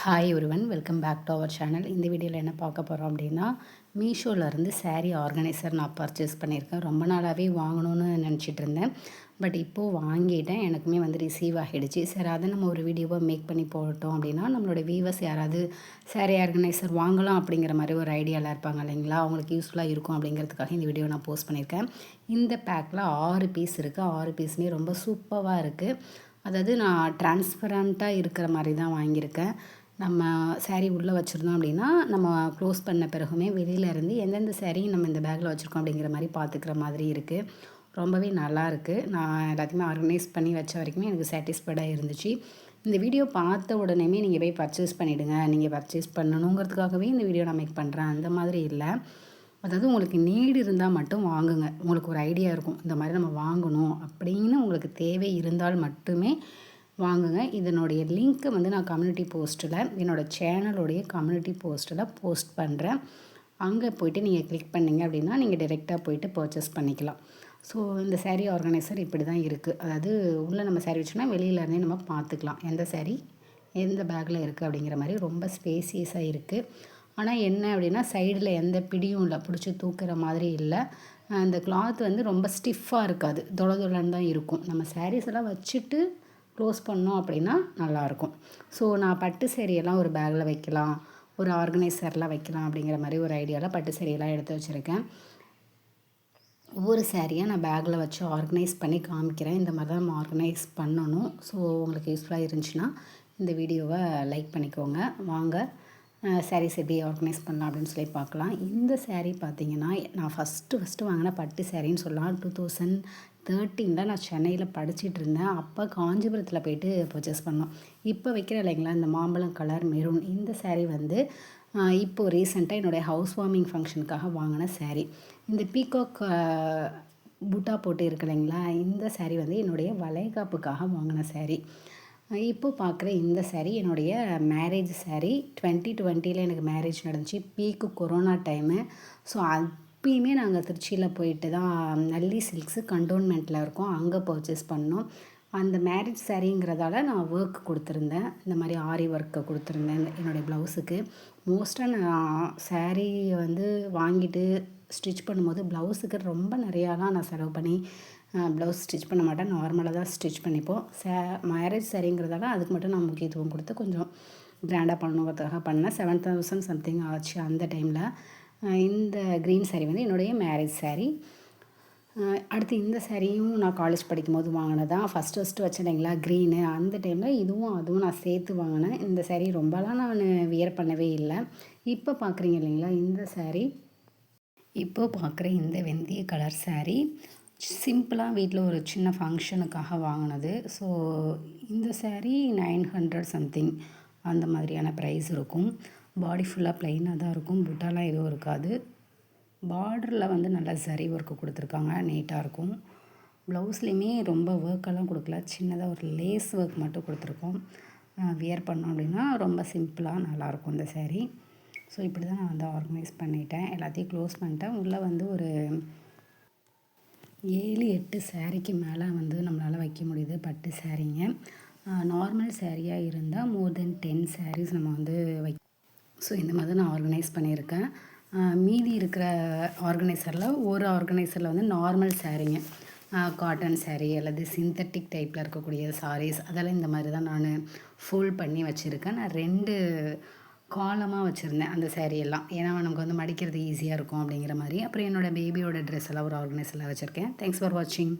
Hi ஒருவன் welcome back to our channel. இந்த வீடியோவில் என்ன பார்க்க போகிறோம் அப்படின்னா, மீஷோலேருந்து சாரீ ஆர்கனைசர் நான் பர்ச்சேஸ் பண்ணியிருக்கேன். ரொம்ப நாளாகவே வாங்கணும்னு நினச்சிட்டு இருந்தேன். பட் இப்போது வாங்கிட்டேன். எனக்குமே ரிசீவ் ஆகிடுச்சு. சரி, அதை நம்ம ஒரு வீடியோவாக மேக் பண்ணி போட்டோம் அப்படின்னா, நம்மளோட வியூவர்ஸ் யாராவது சாரீ ஆர்கனைசர் வாங்கலாம் அப்படிங்கிற மாதிரி ஒரு ஐடியாவில் இருப்பாங்க இல்லைங்களா, அவங்களுக்கு யூஸ்ஃபுல்லாக இருக்கும் அப்படிங்கிறதுக்காக இந்த வீடியோ நான் போஸ்ட் பண்ணியிருக்கேன். இந்த பேக்கில் 6 பீஸ் இருக்குது. 6 பீஸுமே ரொம்ப சூப்பராக இருக்குது. அதாவது நான் டிரான்ஸ்பரண்ட்டாக இருக்கிற மாதிரி தான் வாங்கியிருக்கேன். நம்ம சாரீ உள்ளே வச்சுருந்தோம் அப்படின்னா, நம்ம க்ளோஸ் பண்ண பிறகுமே வெளியிலேருந்து எந்தெந்த சாரீ நம்ம இந்த பேக்கில் வச்சுருக்கோம் அப்படிங்கிற மாதிரி பார்த்துக்கிற மாதிரி இருக்குது. ரொம்பவே நல்லாயிருக்கு. நான் எல்லாத்தையுமே ஆர்கனைஸ் பண்ணி வச்ச வரைக்குமே எனக்கு சாட்டிஸ்ஃபைடாக இருந்துச்சு. இந்த வீடியோ பார்த்த உடனேயுமே நீங்கள் போய் பர்ச்சேஸ் பண்ணிவிடுங்க, நீங்கள் பர்ச்சேஸ் பண்ணணுங்கிறதுக்காகவே இந்த வீடியோ நான் மேக் பண்ணுறேன், அந்த மாதிரி இல்லை. அதாவது உங்களுக்கு நீடு இருந்தால் மட்டும் வாங்குங்க. உங்களுக்கு ஒரு ஐடியா இருக்கும், இந்த மாதிரி நம்ம வாங்கணும் அப்படின்னு உங்களுக்கு தேவை இருந்தால் மட்டுமே வாங்குங்க. இதனுடைய லிங்க்கை நான் கம்யூனிட்டி போஸ்ட்டில், என்னோடய சேனலோடைய கம்யூனிட்டி போஸ்ட்டில் போஸ்ட் பண்ணுறேன். அங்கே போய்ட்டு நீங்கள் கிளிக் பண்ணிங்க அப்படின்னா நீங்கள் டைரெக்டாக போய்ட்டு பர்ச்சேஸ் பண்ணிக்கலாம். ஸோ இந்த சாரீ ஆர்கனைசர் இப்படி தான் இருக்குது. அதாவது உள்ளே நம்ம சாரீ வச்சோன்னா வெளியிலேருந்தே நம்ம பார்த்துக்கலாம் எந்த சாரீ எந்த பேக்கில் இருக்குது அப்படிங்கிற மாதிரி. ரொம்ப ஸ்பேசியஸாக இருக்குது. ஆனால் என்ன அப்படின்னா, சைடில் எந்த பிடியும் இல்லை, பிடிச்சி தூக்குற மாதிரி இல்லை. அந்த கிளாத் ரொம்ப ஸ்டிஃபாக இருக்காது, தொலை தொலைன்னு தான் இருக்கும். நம்ம சாரீஸ் எல்லாம் வச்சுட்டு க்ளோஸ் பண்ணோம் அப்படின்னா நல்லாயிருக்கும். ஸோ நான் பட்டு சேரீயெல்லாம் ஒரு பேக்கில் வைக்கலாம், ஒரு ஆர்கனைசர்லாம் வைக்கலாம் அப்படிங்கிற மாதிரி ஒரு ஐடியாவில் பட்டு சேரீயெல்லாம் எடுத்து வச்சுருக்கேன். ஒவ்வொரு சாரியாக நான் பேக்கில் வச்சு ஆர்கனைஸ் பண்ணி காமிக்கிறேன். இந்த மாதிரி தான் நம்ம ஆர்கனைஸ் பண்ணணும். ஸோ உங்களுக்கு யூஸ்ஃபுல்லாக இருந்துச்சுன்னா இந்த வீடியோவை லைக் பண்ணிக்கோங்க. வாங்க சாரீஸ் எப்படி ஆர்கனைஸ் பண்ணலாம் அப்படின்னு சொல்லி பார்க்கலாம். இந்த சாரீ பார்த்திங்கன்னா, நான் ஃபஸ்ட்டு வாங்கின பட்டு சாரின்னு சொல்லலாம். 2013 நான் சென்னையில் படிச்சுட்டு இருந்தேன். அப்போ காஞ்சிபுரத்தில் போய்ட்டு பர்ச்சேஸ் பண்ணோம். இப்போ வைக்கிற இல்லைங்களா இந்த மாம்பழம் கலர் மெரூன், இந்த சாரீ இப்போது ரீசெண்டாக என்னுடைய ஹவுஸ் வார்மிங் ஃபங்க்ஷனுக்காக வாங்கின சாரீ. இந்த பீகாக் பூட்டா போட்டு இருக்கு இல்லைங்களா, இந்த சாரீ என்னுடைய வளைகாப்புக்காக வாங்கின சாரீ. இப்போது பார்க்குற இந்த சாரீ என்னுடைய மேரேஜ் சாரீ. 2020 எனக்கு மேரேஜ் நடந்துச்சு. பீக்கு கொரோனா டைமு. ஸோ அப்பயுமே நாங்கள் திருச்சியில் போயிட்டு தான் நல்லி சில்க்ஸு கண்டோன்மெண்ட்டில் இருக்கோம், அங்கே பர்ச்சேஸ் பண்ணோம். அந்த மேரேஜ் சாரீங்கிறதால நான் ஒர்க் கொடுத்துருந்தேன், இந்த மாதிரி ஆரி ஒர்க்கை கொடுத்துருந்தேன் என்னுடைய ப்ளவுஸுக்கு. மோஸ்ட்டாக நான் சாரீ வாங்கிட்டு ஸ்டிச் பண்ணும்போது ப்ளவுஸுக்கு ரொம்ப நிறையாலாம் நான் செலவு பண்ணி ப்ளவுஸ் ஸ்டிச் பண்ண மாட்டேன். நார்மலாக தான் ஸ்டிச் பண்ணிப்போம். மேரேஜ் சாரீங்கிறதால அதுக்கு மட்டும் நான் முக்கியத்துவம் கொடுத்து கொஞ்சம் கிராண்டாக பண்ணணுங்கிறதுக்காக பண்ணேன். 7,000 சம்திங் ஆச்சு அந்த டைமில். இந்த க்ரீன் சாரீ என்னுடைய மேரேஜ் சாரீ. அடுத்து இந்த சாரியும் நான் காலேஜ் படிக்கும்போது வாங்கினதான். ஃபஸ்ட்டு வச்சேன் இல்லைங்களா க்ரீனு, அந்த டைமில் அதுவும் நான் சேர்த்து வாங்கினேன். இந்த சாரீ ரொம்பலாம் நான் வியர் பண்ணவே இல்லை. இப்போ பார்க்குறீங்க இல்லைங்களா இந்த சாரீ, இப்போ பார்க்குற இந்த வெந்தய கலர் சாரீ சிம்பிளாக வீட்டில் ஒரு சின்ன ஃபங்க்ஷனுக்காக வாங்கினது. ஸோ இந்த சாரீ 900 சம்திங் அந்த மாதிரியான ப்ரைஸ் இருக்கும். பாடி ஃபுல்லாக ப்ளைனாக தான் இருக்கும், புட்டாலாம் எதுவும் இருக்காது. பார்டரில் நல்லா சரி ஒர்க்கு கொடுத்துருக்காங்க, நீட்டாக இருக்கும். ப்ளவுஸ்லேயுமே ரொம்ப ஒர்க்கெல்லாம் கொடுக்கல, சின்னதாக ஒரு லேஸ் ஒர்க் மட்டும் கொடுத்துருக்கோம். வியர் பண்ணோம் அப்படின்னா ரொம்ப சிம்பிளாக நல்லாயிருக்கும் இந்த சாரீ. ஸோ இப்படி தான் நான் ஆர்கனைஸ் பண்ணிட்டேன். எல்லாத்தையும் க்ளோஸ் பண்ணிட்டேன். உள்ளே ஒரு 7-8 சாரீக்கு மேலே நம்மளால் வைக்க முடியுது பட்டு சாரீங்க. நார்மல் சாரியாக இருந்தால் மோர் தென் 10 சாரீஸ் நம்ம ஸோ இந்த மாதிரி நான் ஆர்கனைஸ் பண்ணியிருக்கேன். மீதி இருக்கிற ஆர்கனைசரில் ஒரு ஆர்கனைசரில் நார்மல் சாரீங்க, காட்டன் சாரீ அல்லது சிந்தட்டிக் டைப்பில் இருக்கக்கூடிய சாரீஸ், அதெல்லாம் இந்த மாதிரி தான் நான் ஃபோல்ட் பண்ணி வச்சுருக்கேன். நான் 2 காலமாக வச்சுருந்தேன் அந்த சாரியெல்லாம், ஏன்னா நமக்கு மடிக்கிறது ஈஸியாக இருக்கும் அப்படிங்கிற மாதிரி. அப்புறம் என்னோடய பேபியோட ட்ரெஸ் எல்லாம் ஒரு ஆர்கனைஸில் வச்சுருக்கேன். தேங்க்ஸ் ஃபார் வாட்சிங்.